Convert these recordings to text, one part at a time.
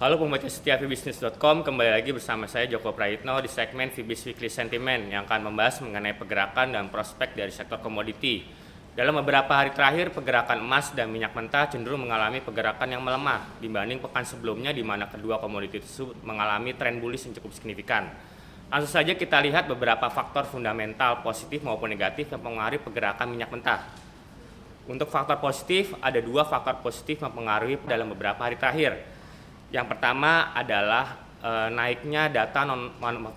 Halo pembaca setia vbisnis.com, kembali lagi bersama saya Joko Prayitno di segmen Vbis Weekly Sentiment yang akan membahas mengenai pergerakan dan prospek dari sektor komoditi. Dalam beberapa hari terakhir, pergerakan emas dan minyak mentah cenderung mengalami pergerakan yang melemah dibanding pekan sebelumnya di mana kedua komoditi tersebut mengalami tren bullish yang cukup signifikan. Langsung saja kita lihat beberapa faktor fundamental positif maupun negatif yang mempengaruhi pergerakan minyak mentah. Untuk faktor positif, ada dua faktor positif yang mempengaruhi dalam beberapa hari terakhir. Yang pertama adalah naiknya data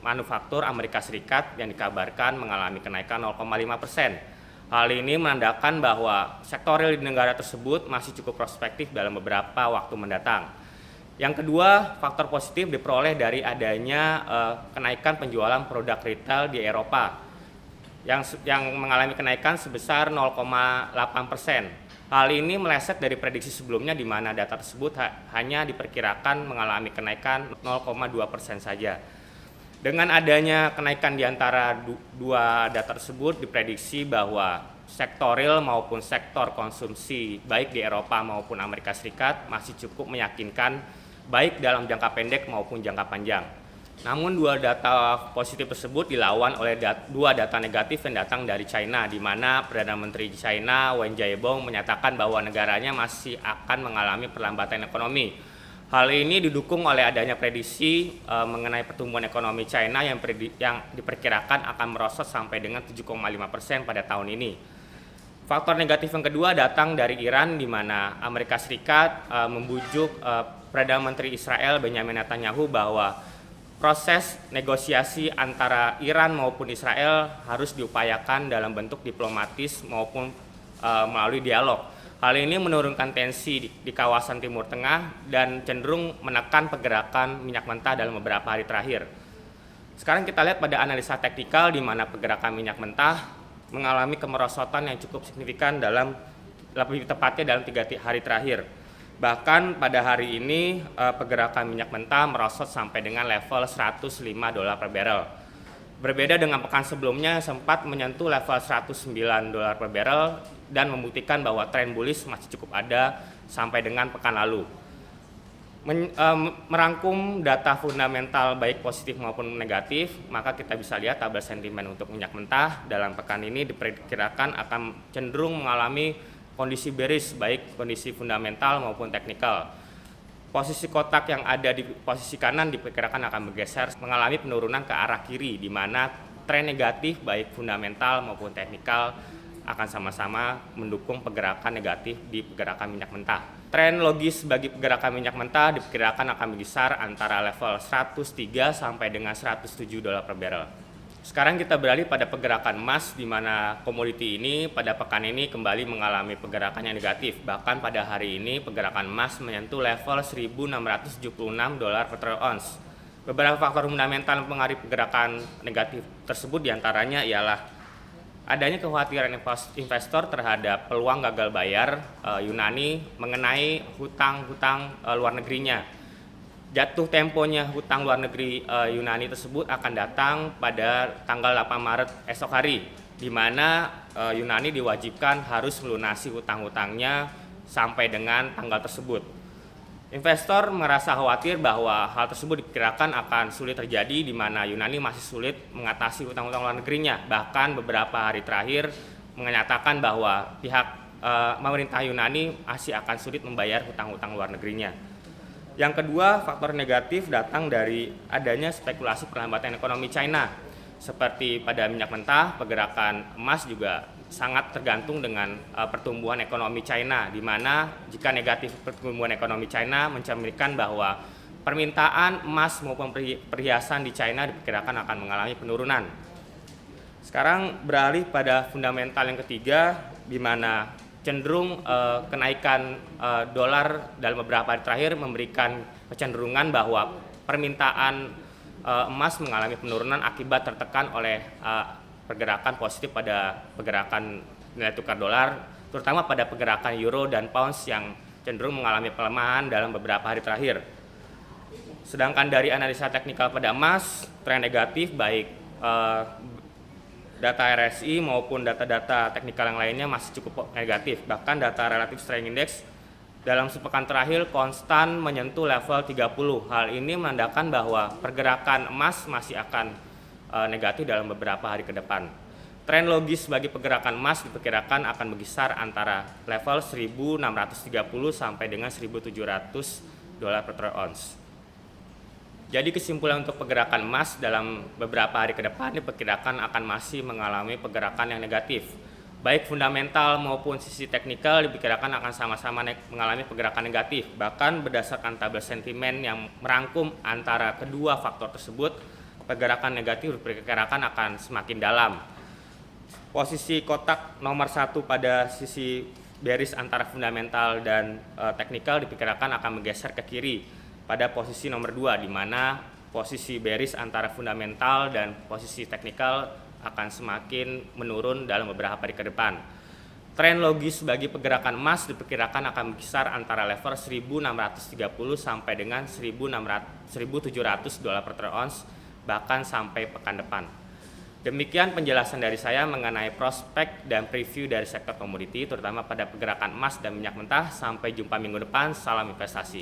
manufaktur Amerika Serikat yang dikabarkan mengalami kenaikan 0,5%. Hal ini menandakan bahwa sektor real di negara tersebut masih cukup prospektif dalam beberapa waktu mendatang. Yang kedua, faktor positif diperoleh dari adanya kenaikan penjualan produk retail di Eropa yang mengalami kenaikan sebesar 0,8%. Hal ini meleset dari prediksi sebelumnya di mana data tersebut hanya diperkirakan mengalami kenaikan 0,2% saja. Dengan adanya kenaikan di antara dua data tersebut, diprediksi bahwa sektor real maupun sektor konsumsi baik di Eropa maupun Amerika Serikat masih cukup meyakinkan baik dalam jangka pendek maupun jangka panjang. Namun dua data positif tersebut dilawan oleh dua data negatif yang datang dari China, di mana Perdana Menteri China Wen Jiabao menyatakan bahwa negaranya masih akan mengalami perlambatan ekonomi. Hal ini didukung oleh adanya prediksi mengenai pertumbuhan ekonomi China yang diperkirakan akan merosot sampai dengan 7,5% pada tahun ini. Faktor negatif yang kedua datang dari Iran, di mana Amerika Serikat membujuk Perdana Menteri Israel Benjamin Netanyahu bahwa proses negosiasi antara Iran maupun Israel harus diupayakan dalam bentuk diplomatis maupun melalui dialog. Hal ini menurunkan tensi di kawasan Timur Tengah dan cenderung menekan pergerakan minyak mentah dalam beberapa hari terakhir. Sekarang kita lihat pada analisa teknikal di mana pergerakan minyak mentah mengalami kemerosotan yang cukup signifikan lebih tepatnya dalam 3 hari terakhir. Bahkan pada hari ini pergerakan minyak mentah merosot sampai dengan level $105 per barrel. Berbeda dengan pekan sebelumnya sempat menyentuh level $109 per barrel dan membuktikan bahwa tren bullish masih cukup ada sampai dengan pekan lalu. Merangkum data fundamental baik positif maupun negatif, maka kita bisa lihat tabel sentimen untuk minyak mentah dalam pekan ini diperkirakan akan cenderung mengalami kondisi bearish baik kondisi fundamental maupun teknikal. Posisi kotak yang ada di posisi kanan diperkirakan akan bergeser mengalami penurunan ke arah kiri, di mana tren negatif baik fundamental maupun teknikal akan sama-sama mendukung pergerakan negatif di pergerakan minyak mentah. Tren logis bagi pergerakan minyak mentah diperkirakan akan berkisar antara level 103 sampai dengan $107 per barrel. Sekarang kita beralih pada pergerakan emas, di mana komoditi ini pada pekan ini kembali mengalami pergerakan yang negatif. Bahkan pada hari ini pergerakan emas menyentuh level $1.676 per troy ounce. Beberapa faktor fundamental yang mempengaruhi pergerakan negatif tersebut diantaranya ialah adanya kekhawatiran investor terhadap peluang gagal bayar Yunani mengenai hutang-hutang luar negerinya. Jatuh temponya hutang luar negeri Yunani tersebut akan datang pada tanggal 8 Maret esok hari, di mana Yunani diwajibkan harus melunasi hutang-hutangnya sampai dengan tanggal tersebut. Investor merasa khawatir bahwa hal tersebut diperkirakan akan sulit terjadi, di mana Yunani masih sulit mengatasi hutang-hutang luar negerinya. Bahkan beberapa hari terakhir menyatakan bahwa pihak pemerintah Yunani masih akan sulit membayar hutang-hutang luar negerinya. Yang kedua, faktor negatif datang dari adanya spekulasi perlambatan ekonomi China. Seperti pada minyak mentah, pergerakan emas juga sangat tergantung dengan pertumbuhan ekonomi China, di mana jika negatif pertumbuhan ekonomi China mencerminkan bahwa permintaan emas maupun perhiasan di China diperkirakan akan mengalami penurunan. Sekarang beralih pada fundamental yang ketiga, di mana cenderung kenaikan dolar dalam beberapa hari terakhir memberikan kecenderungan bahwa permintaan emas mengalami penurunan akibat tertekan oleh pergerakan positif pada pergerakan nilai tukar dolar, terutama pada pergerakan euro dan pounds yang cenderung mengalami pelemahan dalam beberapa hari terakhir. Sedangkan dari analisa teknikal pada emas, tren negatif baik data RSI maupun data-data teknikal yang lainnya masih cukup negatif. Bahkan data Relative Strength Index dalam sepekan terakhir konstan menyentuh level 30. Hal ini menandakan bahwa pergerakan emas masih akan negatif dalam beberapa hari ke depan. Tren logis bagi pergerakan emas diperkirakan akan berkisar antara level 1.630 sampai dengan 1.700 dolar per troy ounce. Jadi kesimpulan untuk pergerakan emas dalam beberapa hari ke depan diperkirakan akan masih mengalami pergerakan yang negatif. Baik fundamental maupun sisi teknikal diperkirakan akan sama-sama mengalami pergerakan negatif. Bahkan berdasarkan tabel sentimen yang merangkum antara kedua faktor tersebut, pergerakan negatif diperkirakan akan semakin dalam. Posisi kotak nomor 1 pada sisi bearish antara fundamental dan teknikal diperkirakan akan bergeser ke kiri pada posisi nomor 2, di mana posisi bearish antara fundamental dan posisi teknikal akan semakin menurun dalam beberapa hari ke depan. Tren logis bagi pergerakan emas diperkirakan akan berkisar antara level 1.630 sampai dengan 1.700 dolar per troy ounce, bahkan sampai pekan depan. Demikian penjelasan dari saya mengenai prospek dan preview dari sektor komoditi, terutama pada pergerakan emas dan minyak mentah. Sampai jumpa minggu depan, salam investasi.